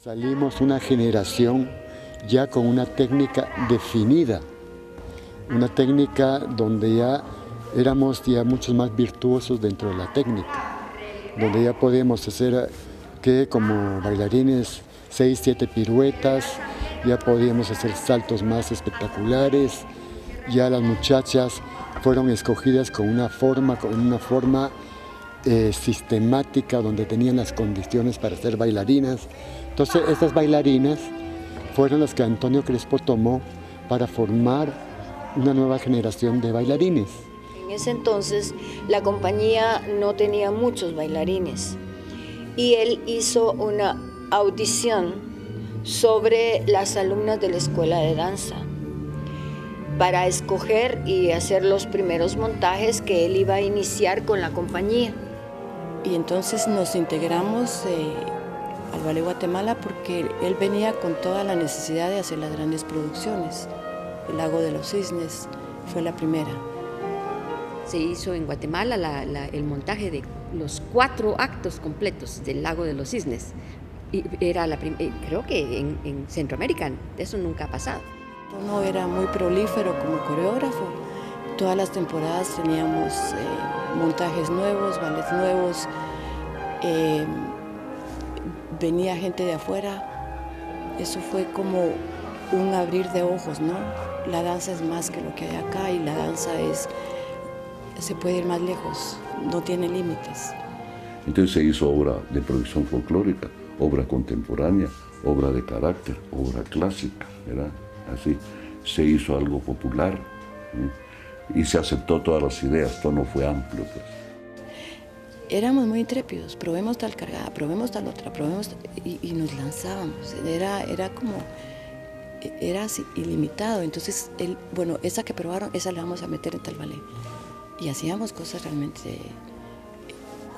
Salimos una generación ya con una técnica definida, una técnica donde ya éramos ya muchos más virtuosos dentro de la técnica, donde ya podíamos hacer como bailarines 6, 7 piruetas, ya podíamos hacer saltos más espectaculares, ya las muchachas fueron escogidas con una forma sistemática donde tenían las condiciones para ser bailarinas. Entonces estas bailarinas fueron las que Antonio Crespo tomó para formar una nueva generación de bailarines. En ese entonces la compañía no tenía muchos bailarines y él hizo una audición sobre las alumnas de la escuela de danza para escoger y hacer los primeros montajes que él iba a iniciar con la compañía. Y entonces nos integramos al Ballet Guatemala porque él venía con toda la necesidad de hacer las grandes producciones. El Lago de los Cisnes fue la primera. Se hizo en Guatemala el montaje de los 4 actos completos del Lago de los Cisnes. Y era creo que en Centroamérica eso nunca ha pasado. Uno era muy prolífero como coreógrafo. Todas las temporadas teníamos montajes nuevos, ballets nuevos. Venía gente de afuera. Eso fue como un abrir de ojos, ¿no? La danza es más que lo que hay acá y la danza se puede ir más lejos, no tiene límites. Entonces se hizo obra de producción folclórica, obra contemporánea, obra de carácter, obra clásica, ¿verdad? Así se hizo algo popular, ¿sí? Y se aceptó todas las ideas, todo no fue amplio, pues. Éramos muy intrépidos, probemos tal cargada, probemos tal otra, y nos lanzábamos, era así, ilimitado. Entonces, esa que probaron, esa la vamos a meter en tal ballet. Y hacíamos cosas realmente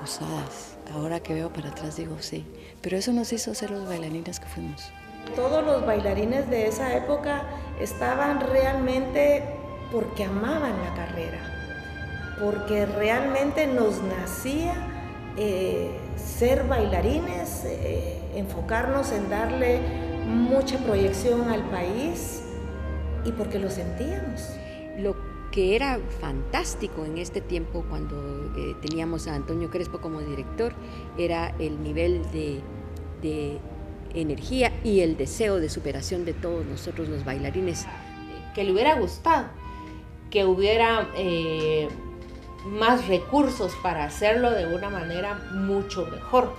osadas. Ahora que veo para atrás digo, sí. Pero eso nos hizo ser los bailarines que fuimos. Todos los bailarines de esa época estaban realmente porque amaban la carrera, porque realmente nos nacía ser bailarines, enfocarnos en darle mucha proyección al país y porque lo sentíamos. Lo que era fantástico en este tiempo cuando teníamos a Antonio Crespo como director era el nivel de energía y el deseo de superación de todos nosotros los bailarines. Que le hubiera gustado que hubiera más recursos para hacerlo de una manera mucho mejor,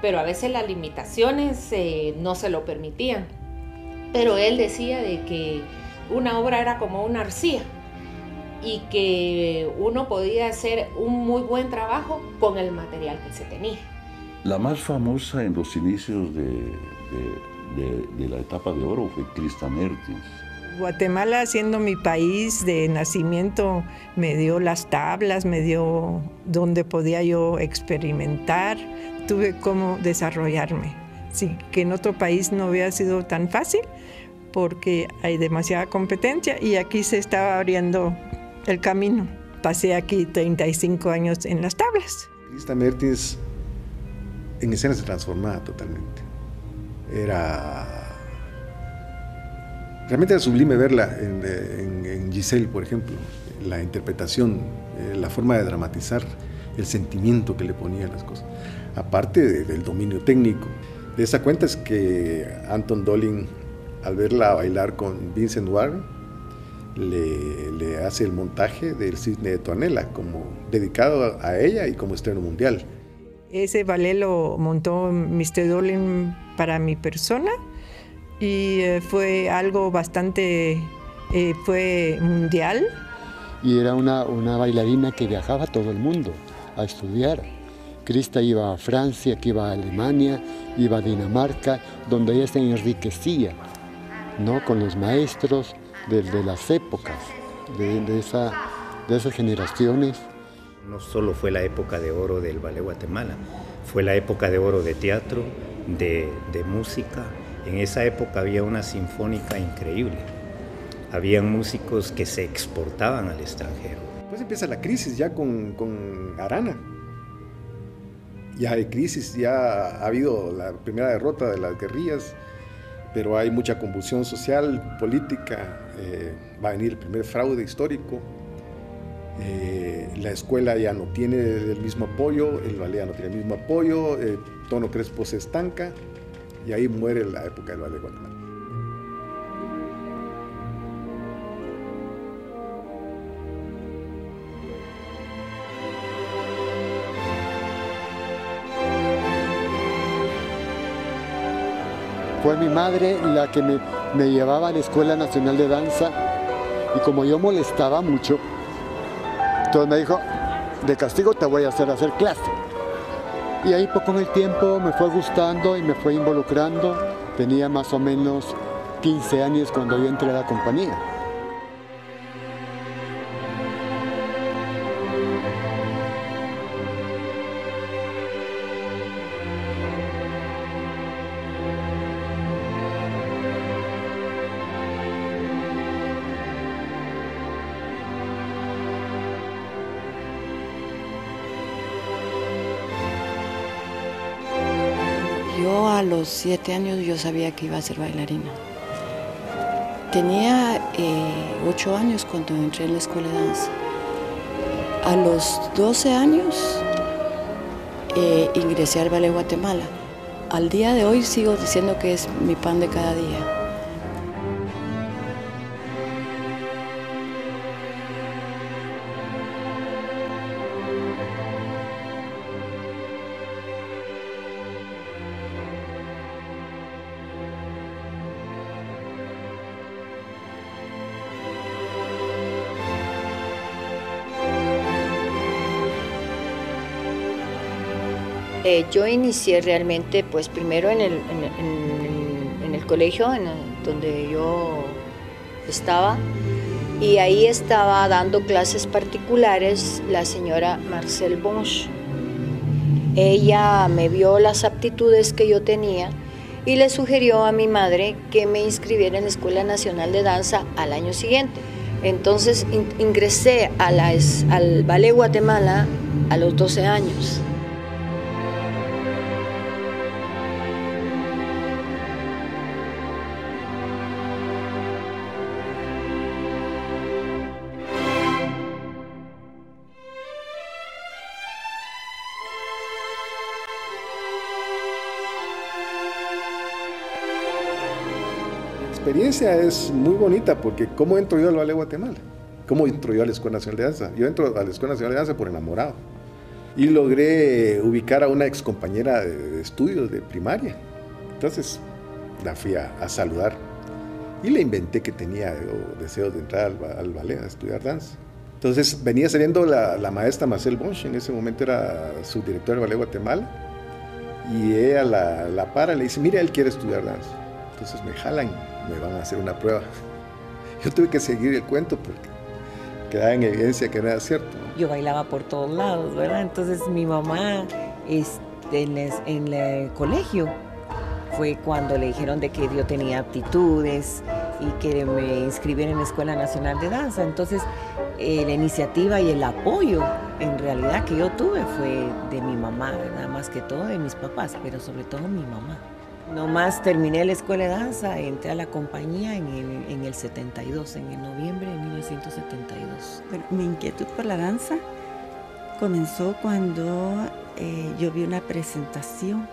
pero a veces las limitaciones no se lo permitían. Pero él decía de que una obra era como una arcilla y que uno podía hacer un muy buen trabajo con el material que se tenía. La más famosa en los inicios de la etapa de oro fue Krista Mertens. Guatemala, siendo mi país de nacimiento, me dio las tablas, me dio donde podía yo experimentar, tuve cómo desarrollarme. Sí, que en otro país no hubiera sido tan fácil porque hay demasiada competencia y aquí se estaba abriendo el camino. Pasé aquí 35 años en las tablas. Krista Mertens en escena se transformaba totalmente. Realmente era sublime verla en Giselle, por ejemplo, la interpretación, la forma de dramatizar, el sentimiento que le ponía a las cosas, aparte del dominio técnico. De esa cuenta es que Anton Dolin, al verla bailar con Vincent Warren, le hace el montaje del Cisne de Tuanela, como dedicado a ella y como estreno mundial. Ese ballet lo montó Mr. Dolin para mi persona y fue algo bastante, fue mundial. Y era una bailarina que viajaba a todo el mundo a estudiar. Krista iba a Francia, que iba a Alemania, iba a Dinamarca, donde ella se enriquecía, ¿no? Con los maestros de las épocas, de esas generaciones. No solo fue la época de oro del Ballet Guatemala, fue la época de oro de teatro, de música. En esa época había una sinfónica increíble. Habían músicos que se exportaban al extranjero. Después empieza la crisis ya con Arana. Ya hay crisis, ya ha habido la primera derrota de las guerrillas, pero hay mucha convulsión social, política, va a venir el primer fraude histórico, la escuela ya no tiene el mismo apoyo, el ballet ya no tiene el mismo apoyo, Tono Crespo se estanca y ahí muere la época del ballet de Guatemala. Fue mi madre la que me llevaba a la Escuela Nacional de Danza y como yo molestaba mucho, entonces me dijo, de castigo te voy a hacer clase. Y ahí con el tiempo me fue gustando y me fue involucrando. Tenía más o menos 15 años cuando yo entré a la compañía. Yo a los 7 años yo sabía que iba a ser bailarina. Tenía 8 años cuando entré en la escuela de danza. A los 12 años ingresé al Ballet Guatemala. Al día de hoy sigo diciendo que es mi pan de cada día. Yo inicié realmente, pues primero en el colegio donde yo estaba, y ahí estaba dando clases particulares la señora Marcelle Bonch. Ella me vio las aptitudes que yo tenía y le sugirió a mi madre que me inscribiera en la Escuela Nacional de Danza al año siguiente. Entonces ingresé al Ballet Guatemala a los 12 años. La experiencia es muy bonita porque ¿cómo entro yo al Ballet Guatemala? ¿Cómo entro yo a la Escuela Nacional de Danza? Yo entro a la Escuela Nacional de Danza por enamorado y logré ubicar a una ex compañera de estudios de primaria. Entonces la fui a saludar y le inventé que tenía deseos de entrar al ballet, a estudiar danza. Entonces venía saliendo la maestra Marcelle Bonch, en ese momento era subdirectora del Ballet Guatemala, y ella la para y le dice, mira, él quiere estudiar danza. Entonces me jalan, me van a hacer una prueba. Yo tuve que seguir el cuento porque quedaba en evidencia que no era cierto. Yo bailaba por todos lados, ¿verdad? Entonces mi mamá en el colegio fue cuando le dijeron de que yo tenía aptitudes y que me inscribiera en la Escuela Nacional de Danza. Entonces la iniciativa y el apoyo en realidad que yo tuve fue de mi mamá, ¿verdad? Más que todo de mis papás, pero sobre todo mi mamá. Nomás terminé la escuela de danza, entré a la compañía en el 72, en el noviembre de 1972. Bueno, mi inquietud por la danza comenzó cuando yo vi una presentación,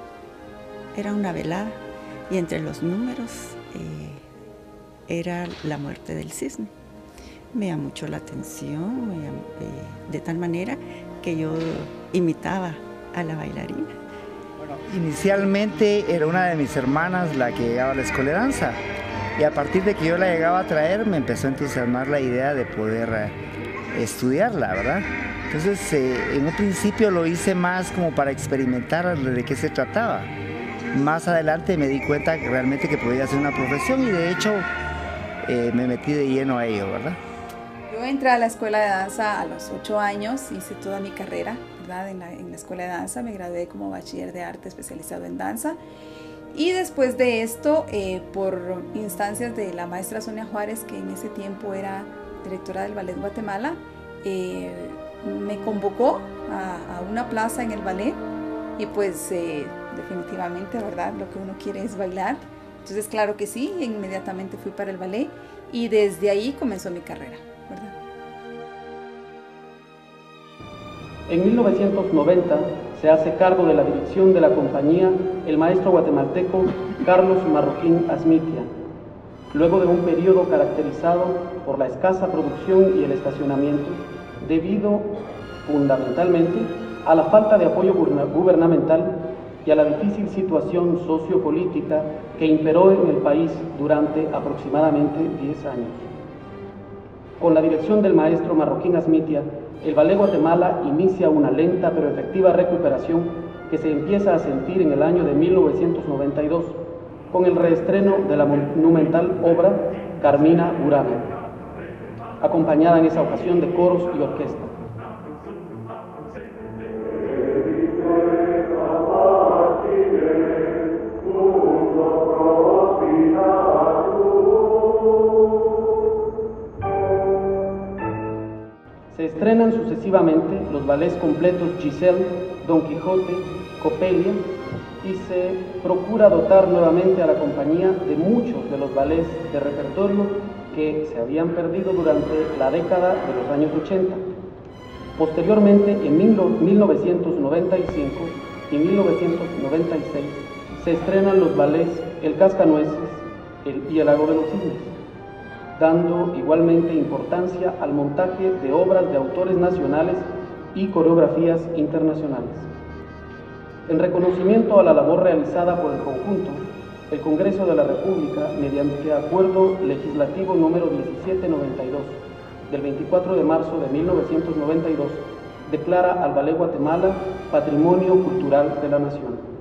era una velada, y entre los números era la muerte del cisne. Me llamó mucho la atención, de tal manera que yo imitaba a la bailarina. Inicialmente era una de mis hermanas la que llegaba a la escuela de danza y a partir de que yo la llegaba a traer me empezó a entusiasmar la idea de poder estudiarla, ¿verdad? Entonces en un principio lo hice más como para experimentar de qué se trataba. Más adelante me di cuenta que realmente que podía ser una profesión y de hecho me metí de lleno a ello, ¿verdad? Yo entré a la escuela de danza a los 8 años, hice toda mi carrera, ¿verdad? En la escuela de danza, me gradué como bachiller de arte especializado en danza. Y después de esto, por instancias de la maestra Sonia Juárez, que en ese tiempo era directora del Ballet Guatemala, me convocó a una plaza en el ballet y pues definitivamente, ¿verdad? Lo que uno quiere es bailar. Entonces, claro que sí, inmediatamente fui para el ballet y desde ahí comenzó mi carrera, ¿verdad? En 1990 se hace cargo de la dirección de la compañía el maestro guatemalteco Carlos Marroquín Asmitia, luego de un periodo caracterizado por la escasa producción y el estacionamiento, debido fundamentalmente a la falta de apoyo gubernamental y a la difícil situación sociopolítica que imperó en el país durante aproximadamente 10 años. Con la dirección del maestro Marroquín Asmitia, el Ballet Guatemala inicia una lenta pero efectiva recuperación que se empieza a sentir en el año de 1992, con el reestreno de la monumental obra Carmina Burana, acompañada en esa ocasión de coros y orquesta. Se estrenan sucesivamente los ballets completos Giselle, Don Quijote, Coppelia, y se procura dotar nuevamente a la compañía de muchos de los ballets de repertorio que se habían perdido durante la década de los años 80. Posteriormente, en 1995 y 1996, se estrenan los ballets El Cascanueces y El Lago de los Cisnes, dando igualmente importancia al montaje de obras de autores nacionales y coreografías internacionales. En reconocimiento a la labor realizada por el conjunto, el Congreso de la República, mediante Acuerdo Legislativo número 1792, del 24 de marzo de 1992, declara al Ballet Guatemala Patrimonio Cultural de la Nación.